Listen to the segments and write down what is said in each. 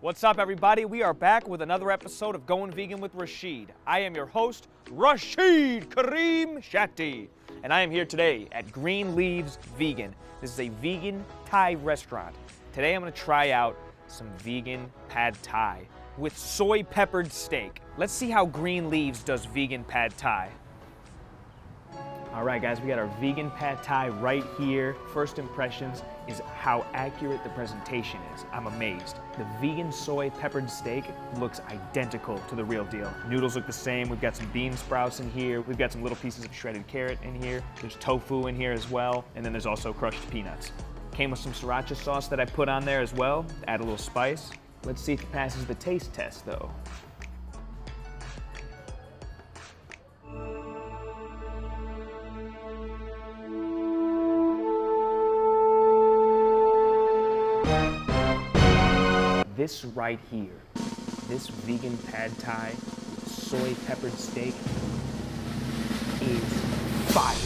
What's up, everybody? We are back with another episode of Going Vegan with Rachid. I am your host, Rachid Kareem Shatty, and I am here today at Green Leaves Vegan. This is a vegan Thai restaurant. Today I'm going to try out some vegan pad Thai with soy peppered steak. Let's see how Green Leaves does vegan pad Thai. All right, guys, we got our vegan pad Thai right here. First impressions is how accurate the presentation is. I'm amazed. The vegan soy peppered steak looks identical to the real deal. Noodles look the same. We've got some bean sprouts in here. We've got some little pieces of shredded carrot in here. There's tofu in here as well. And then there's also crushed peanuts. Came with some sriracha sauce that I put on there as well. Add a little spice. Let's see if it passes the taste test, though. This right here, this vegan pad Thai soy peppered steak is fire.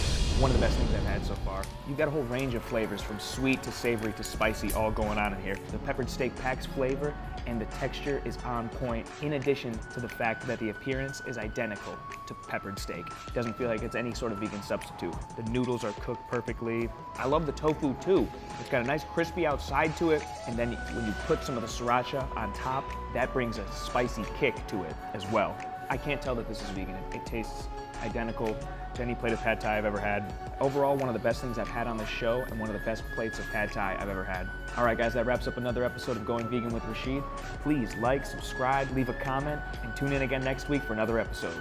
One of the best things I've had so far. You've got a whole range of flavors from sweet to savory to spicy all going on in here. The peppered steak packs flavor and the texture is on point, in addition to the fact that the appearance is identical to peppered steak. It doesn't feel like it's any sort of vegan substitute. The noodles are cooked perfectly. I love the tofu too. It's got a nice crispy outside to it, and then when you put some of the sriracha on top, that brings a spicy kick to it as well. I can't tell that this is vegan. It tastes identical to any plate of pad Thai I've ever had. Overall, one of the best things I've had on this show and one of the best plates of pad Thai I've ever had. All right, guys, that wraps up another episode of Going Vegan with Rachid. Please like, subscribe, leave a comment, and tune in again next week for another episode.